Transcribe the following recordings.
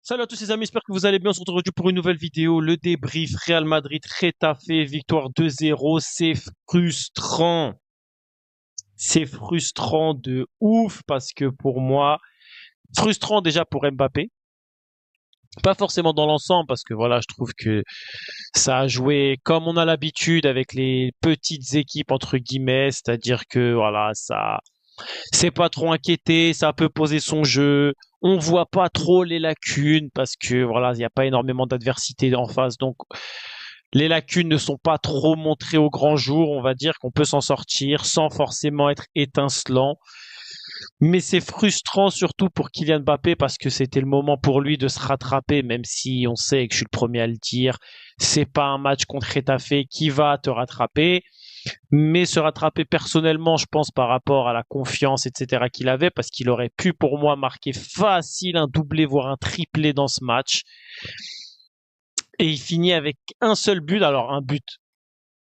Salut à tous les amis, j'espère que vous allez bien. On se retrouve aujourd'hui pour une nouvelle vidéo. Le débrief Real Madrid, Getafe, victoire 2-0. C'est frustrant. C'est frustrant de ouf parce que pour moi, frustrant déjà pour Mbappé. Pas forcément dans l'ensemble parce que voilà, je trouve que ça a joué comme on a l'habitude avec les petites équipes entre guillemets, c'est-à-dire que voilà, ça c'est pas trop inquiété, ça peut poser son jeu. On voit pas trop les lacunes parce que voilà, il n'y a pas énormément d'adversité en face, donc les lacunes ne sont pas trop montrées au grand jour. On va dire qu'on peut s'en sortir sans forcément être étincelant. Mais c'est frustrant surtout pour Kylian Mbappé parce que c'était le moment pour lui de se rattraper, même si on sait que je suis le premier à le dire, c'est pas un match contre Getafe qui va te rattraper mais se rattraper personnellement, je pense, par rapport à la confiance, etc. qu'il avait, parce qu'il aurait pu, pour moi, marquer facile un doublé, voire un triplé dans ce match. Et il finit avec un seul but, alors un but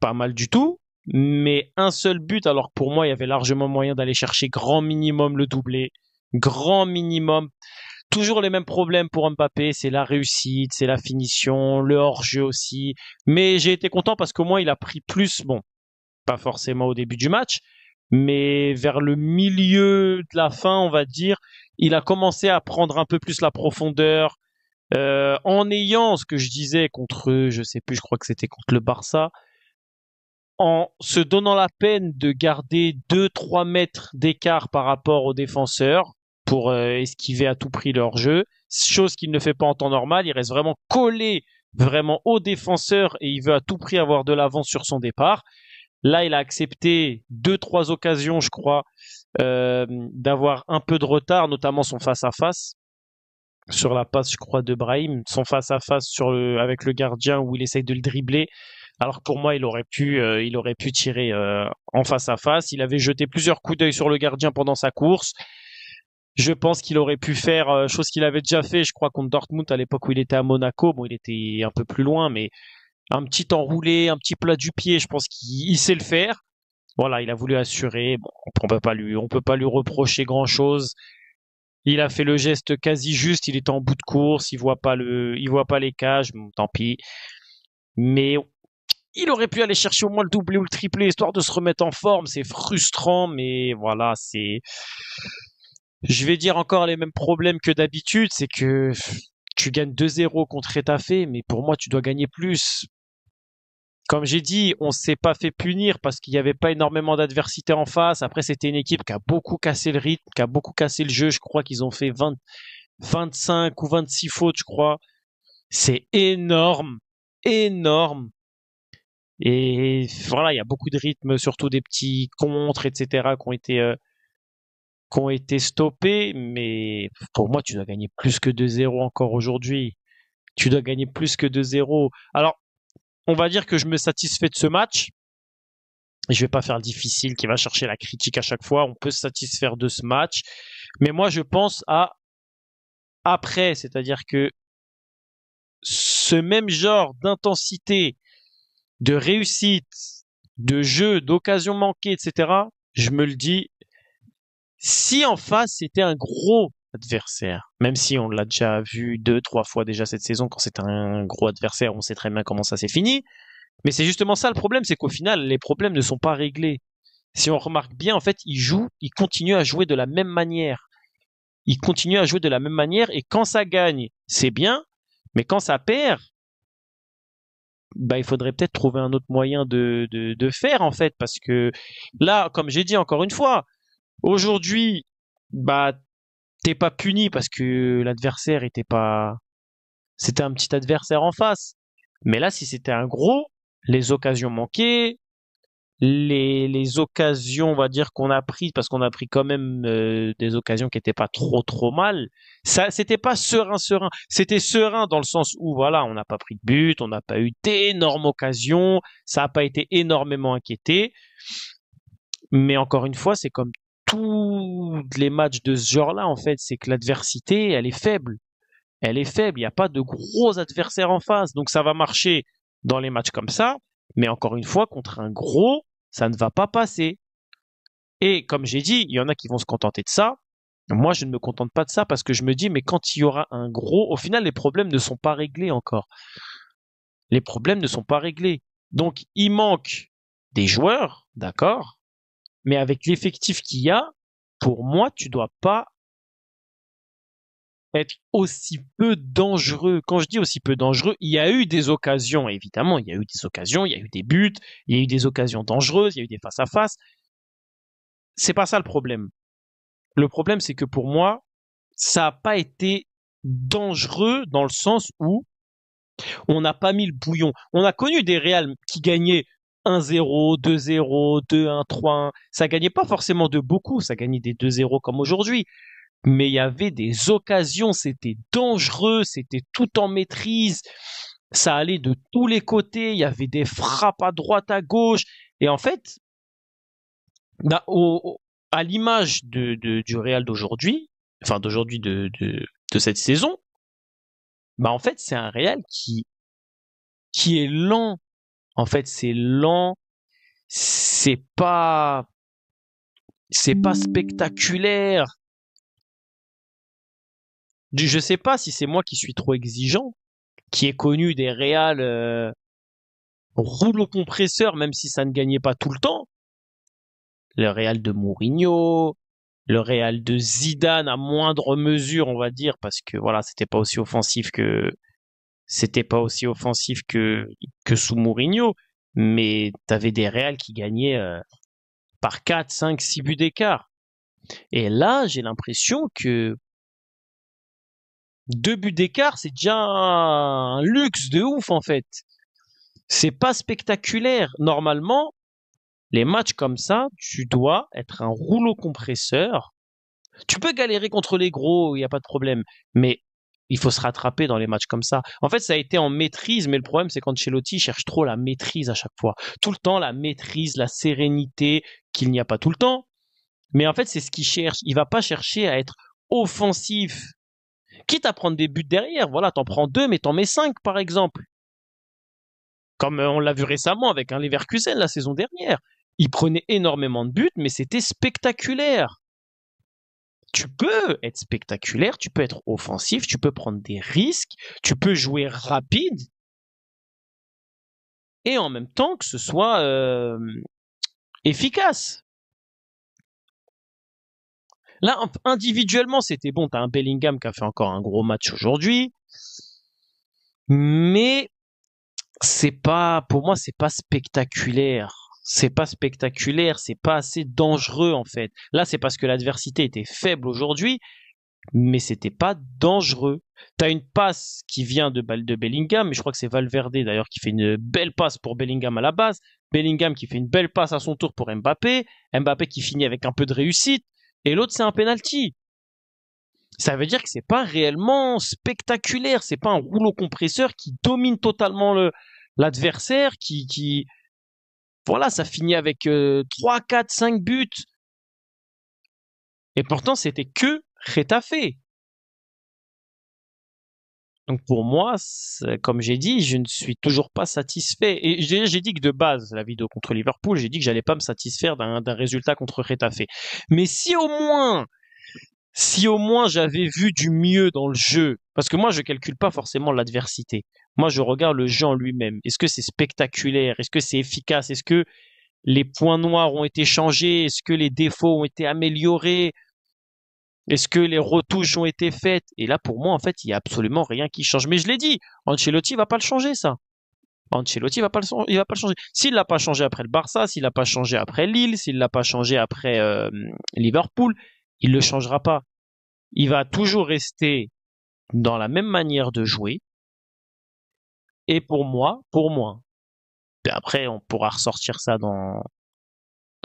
pas mal du tout, mais un seul but, alors pour moi, il y avait largement moyen d'aller chercher grand minimum le doublé, grand minimum. Toujours les mêmes problèmes pour Mbappé, c'est la réussite, c'est la finition, le hors-jeu aussi. Mais j'ai été content parce qu'au moins il a pris plus, bon, pas forcément au début du match, mais vers le milieu de la fin, on va dire, il a commencé à prendre un peu plus la profondeur, en ayant ce que je disais contre, je sais plus, je crois que c'était contre le Barça, en se donnant la peine de garder 2-3 mètres d'écart par rapport aux défenseurs pour esquiver à tout prix leur jeu, chose qu'il ne fait pas en temps normal, il reste vraiment collé vraiment aux défenseurs et il veut à tout prix avoir de l'avance sur son départ. Là, il a accepté 2, 3 occasions, je crois, d'avoir un peu de retard, notamment son face-à-face sur la passe, je crois, de Brahim, son face-à-face avec le gardien où il essaye de le dribbler. Alors que pour moi, il aurait pu tirer en face-à-face. Il avait jeté plusieurs coups d'œil sur le gardien pendant sa course. Je pense qu'il aurait pu faire chose qu'il avait déjà fait, je crois, contre Dortmund à l'époque où il était à Monaco. Bon, il était un peu plus loin, mais un petit enroulé, un petit plat du pied, je pense qu'il sait le faire. Voilà, il a voulu assurer. Bon, on peut pas lui reprocher grand chose. Il a fait le geste quasi juste. Il est en bout de course. Il voit pas les cages. Bon, tant pis. Mais il aurait pu aller chercher au moins le doublé ou le triplé histoire de se remettre en forme. C'est frustrant, mais voilà, je vais dire encore les mêmes problèmes que d'habitude. C'est que tu gagnes 2-0 contre Getafe, mais pour moi, tu dois gagner plus. Comme j'ai dit, on s'est pas fait punir parce qu'il n'y avait pas énormément d'adversité en face. Après, c'était une équipe qui a beaucoup cassé le rythme, qui a beaucoup cassé le jeu. Je crois qu'ils ont fait 25 ou 26 fautes, je crois. C'est énorme, énorme. Et voilà, il y a beaucoup de rythme, surtout des petits contres, etc., qui ont été stoppés. Mais pour moi, tu dois gagner plus que 2-0 encore aujourd'hui. Tu dois gagner plus que 2-0. Alors, on va dire que je me satisfais de ce match. Je vais pas faire le difficile qui va chercher la critique à chaque fois. On peut se satisfaire de ce match. Mais moi, je pense à après. C'est-à-dire que ce même genre d'intensité, de réussite, de jeu, d'occasion manquée, etc., je me le dis, si en face c'était un gros adversaire, même si on l'a déjà vu 2, 3 fois déjà cette saison, quand c'est un gros adversaire, on sait très bien comment ça s'est fini. Mais c'est justement ça le problème, c'est qu'au final, les problèmes ne sont pas réglés. Si on remarque bien, en fait, il continue à jouer de la même manière. Il continue à jouer de la même manière et quand ça gagne, c'est bien, mais quand ça perd, bah, il faudrait peut-être trouver un autre moyen de faire, en fait, parce que là, comme j'ai dit encore une fois, aujourd'hui, bah, t'es pas puni parce que l'adversaire était pas, c'était un petit adversaire en face. Mais là, si c'était un gros, les occasions manquées, les occasions, on va dire qu'on a pris, parce qu'on a pris quand même des occasions qui étaient pas trop mal. Ça, c'était pas serein. C'était serein dans le sens où voilà, on n'a pas pris de but, on n'a pas eu d'énormes occasions, ça n'a pas été énormément inquiété. Mais encore une fois, c'est comme tous les matchs de ce genre-là, en fait, c'est que l'adversité, elle est faible. Elle est faible. Il n'y a pas de gros adversaires en face, donc ça va marcher dans les matchs comme ça. Mais encore une fois, contre un gros, ça ne va pas passer. Et comme j'ai dit, il y en a qui vont se contenter de ça. Moi, je ne me contente pas de ça parce que je me dis, mais quand il y aura un gros, au final, les problèmes ne sont pas réglés encore. Les problèmes ne sont pas réglés. Donc, il manque des joueurs, d'accord, mais avec l'effectif qu'il y a, pour moi, tu dois pas être aussi peu dangereux. Quand je dis aussi peu dangereux, il y a eu des occasions, évidemment, il y a eu des occasions, il y a eu des buts, il y a eu des occasions dangereuses, il y a eu des face-à-face. C'est pas ça le problème. Le problème, c'est que pour moi, ça n'a pas été dangereux dans le sens où on n'a pas mis le bouillon. On a connu des Reals qui gagnaient 1-0, 2-0, 2-1, 3-1. Ça gagnait pas forcément de beaucoup, ça gagnait des 2-0 comme aujourd'hui. Mais il y avait des occasions, c'était dangereux, c'était tout en maîtrise. Ça allait de tous les côtés, il y avait des frappes à droite, à gauche. Et en fait, bah, à l'image du Real d'aujourd'hui, enfin d'aujourd'hui de cette saison, bah en fait c'est un Real qui est lent. En fait c'est lent, c'est pas c'est pas spectaculaire. Je sais pas si c'est moi qui suis trop exigeant, qui ai connu des Real rouleau compresseur même si ça ne gagnait pas tout le temps. Le Real de Mourinho, le Real de Zidane à moindre mesure, on va dire, parce que voilà, c'était pas aussi offensif que sous Mourinho, mais t'avais des Reals qui gagnaient par 4, 5, 6 buts d'écart. Et là, j'ai l'impression que 2 buts d'écart, c'est déjà un luxe de ouf en fait. C'est pas spectaculaire. Normalement, les matchs comme ça, tu dois être un rouleau compresseur. Tu peux galérer contre les gros, il n'y a pas de problème. Mais il faut se rattraper dans les matchs comme ça. En fait, ça a été en maîtrise, mais le problème, c'est qu'Ancelotti cherche trop la maîtrise à chaque fois. Tout le temps, la maîtrise, la sérénité, qu'il n'y a pas tout le temps. Mais en fait, c'est ce qu'il cherche. Il va pas chercher à être offensif. Quitte à prendre des buts derrière, voilà, t'en prends 2, mais t'en mets 5, par exemple. Comme on l'a vu récemment avec un Leverkusen la saison dernière. Il prenait énormément de buts, mais c'était spectaculaire. Tu peux être spectaculaire, tu peux être offensif, tu peux prendre des risques, tu peux jouer rapide et en même temps que ce soit efficace. Là, individuellement, c'était bon. T'as un Bellingham qui a fait encore un gros match aujourd'hui, mais c'est pas, pour moi, c'est pas spectaculaire. C'est pas spectaculaire, c'est pas assez dangereux en fait. Là, c'est parce que l'adversité était faible aujourd'hui, mais c'était pas dangereux. T'as une passe qui vient de Bellingham, mais je crois que c'est Valverde d'ailleurs qui fait une belle passe pour Bellingham à la base. Bellingham qui fait une belle passe à son tour pour Mbappé. Mbappé qui finit avec un peu de réussite. Et l'autre, c'est un penalty. Ça veut dire que c'est pas réellement spectaculaire. C'est pas un rouleau compresseur qui domine totalement l'adversaire, voilà, ça finit avec 3, 4, 5 buts. Et pourtant, c'était que Retafe. Donc pour moi, comme j'ai dit, je ne suis toujours pas satisfait. Et j'ai dit que de base, la vidéo contre Liverpool, j'ai dit que j'allais pas me satisfaire d'un résultat contre Retafe. Mais si au moins j'avais vu du mieux dans le jeu, parce que moi je calcule pas forcément l'adversité. Moi je regarde le jeu en lui-même. Est-ce que c'est spectaculaire? Est-ce que c'est efficace? Est-ce que les points noirs ont été changés? Est-ce que les défauts ont été améliorés? Est-ce que les retouches ont été faites? Et là, pour moi, en fait, il y a absolument rien qui change. Mais je l'ai dit, Ancelotti va pas le changer, ça. Ancelotti il va pas le changer. S'il l'a pas changé après le Barça, s'il l'a pas changé après Lille, s'il l'a pas changé après Liverpool, il le changera pas. Il va toujours rester dans la même manière de jouer. Et pour moi. Et après, on pourra ressortir ça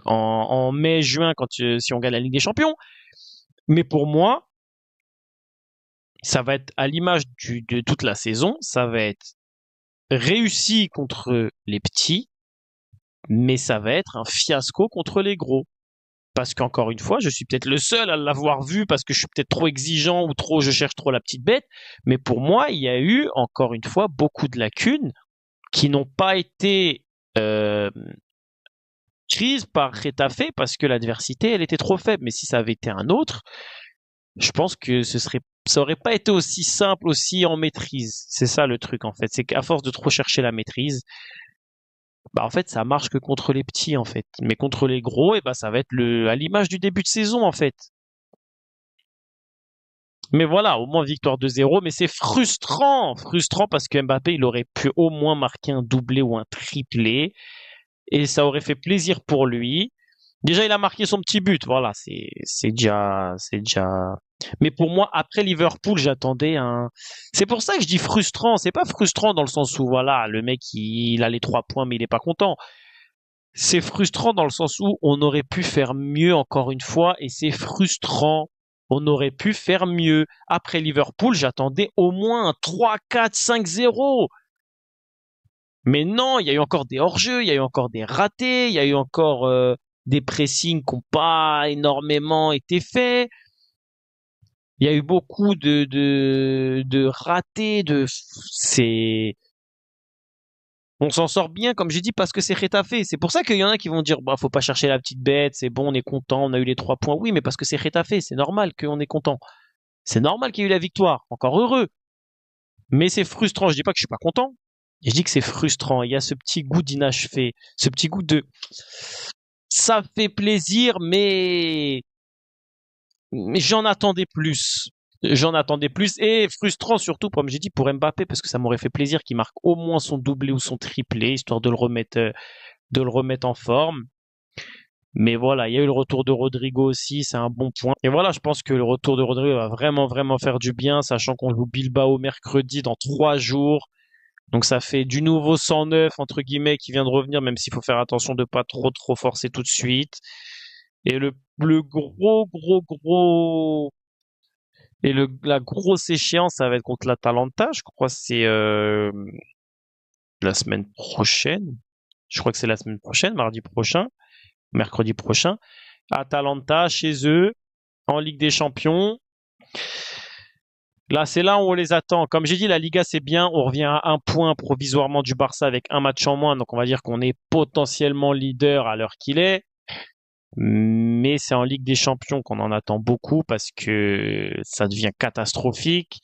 en mai, juin, si on gagne la Ligue des Champions. Mais pour moi, ça va être à l'image de toute la saison, ça va être réussi contre les petits, mais ça va être un fiasco contre les gros. Parce qu'encore une fois, je suis peut-être le seul à l'avoir vu parce que je suis peut-être trop exigeant ou je cherche trop la petite bête. Mais pour moi, il y a eu, encore une fois, beaucoup de lacunes qui n'ont pas été prises par Retafe parce que l'adversité, elle était trop faible. Mais si ça avait été un autre, Je pense que ça aurait pas été aussi simple, aussi en maîtrise. C'est ça le truc en fait. C'est qu'à force de trop chercher la maîtrise, bah en fait ça marche que contre les petits en fait. Mais contre les gros, et bah ça va être à l'image du début de saison en fait. Mais voilà, au moins victoire 2-0, mais c'est frustrant parce que Mbappé il aurait pu au moins marquer un doublé ou un triplé et ça aurait fait plaisir pour lui. Déjà, il a marqué son petit but. Voilà, c'est déjà. Mais pour moi, après Liverpool, j'attendais un. C'est pour ça que je dis frustrant. C'est pas frustrant dans le sens où voilà, le mec il a les 3 points, mais il est pas content. C'est frustrant dans le sens où on aurait pu faire mieux encore une fois, et c'est frustrant. On aurait pu faire mieux. Après Liverpool, j'attendais au moins un 3-4-5-0. Mais non, il y a eu encore des hors-jeux, il y a eu encore des ratés, il y a eu encore des pressings qui n'ont pas énormément été faits. Il y a eu beaucoup de ratés, on s'en sort bien, comme j'ai dit, parce que c'est Getafe. C'est pour ça qu'il y en a qui vont dire, bah, faut pas chercher la petite bête, c'est bon, on est content, on a eu les 3 points. Oui, mais parce que c'est Getafe, c'est normal qu'on est content. C'est normal qu'il y ait eu la victoire. Encore heureux. Mais c'est frustrant. Je dis pas que je suis pas content. Je dis que c'est frustrant. Il y a ce petit goût d'inachevé, ce petit goût de ça fait plaisir, mais j'en attendais plus. J'en attendais plus et frustrant surtout, comme j'ai dit, pour Mbappé, parce que ça m'aurait fait plaisir qu'il marque au moins son doublé ou son triplé, histoire de le remettre en forme. Mais voilà, il y a eu le retour de Rodrigo aussi, c'est un bon point. Et voilà, je pense que le retour de Rodrigo va vraiment, vraiment faire du bien, sachant qu'on joue Bilbao mercredi dans 3 jours. Donc ça fait du nouveau 109 entre guillemets qui vient de revenir, même s'il faut faire attention de pas trop forcer tout de suite. Et le gros et la grosse échéance, ça va être contre l'Atalanta. Je crois que c'est la semaine prochaine. Je crois que c'est la semaine prochaine, mardi prochain, mercredi prochain. Atalanta chez eux en Ligue des Champions. Là, c'est là où on les attend. Comme j'ai dit, la Liga, c'est bien. On revient à 1 point provisoirement du Barça avec un match en moins. Donc, on va dire qu'on est potentiellement leader à l'heure qu'il est. Mais c'est en Ligue des Champions qu'on en attend beaucoup parce que ça devient catastrophique.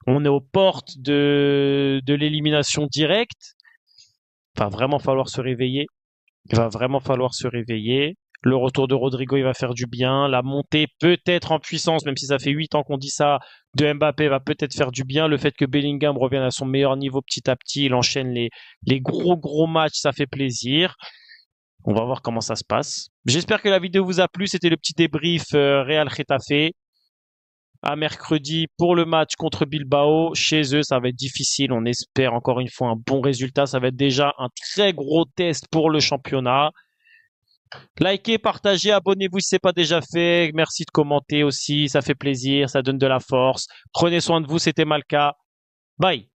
On est aux portes de l'élimination directe. Il va vraiment falloir se réveiller. Il va vraiment falloir se réveiller. Le retour de Rodrigo, il va faire du bien. La montée peut-être en puissance, même si ça fait 8 ans qu'on dit ça, de Mbappé va peut-être faire du bien. Le fait que Bellingham revienne à son meilleur niveau petit à petit, il enchaîne les gros matchs, ça fait plaisir. On va voir comment ça se passe. J'espère que la vidéo vous a plu. C'était le petit débrief Real Getafe. À mercredi pour le match contre Bilbao. Chez eux, ça va être difficile. On espère encore une fois un bon résultat. Ça va être déjà un très gros test pour le championnat. Likez, partagez, abonnez-vous si ce n'est pas déjà fait. Merci de commenter aussi. Ça fait plaisir. Ça donne de la force. Prenez soin de vous. C'était Malka. Bye.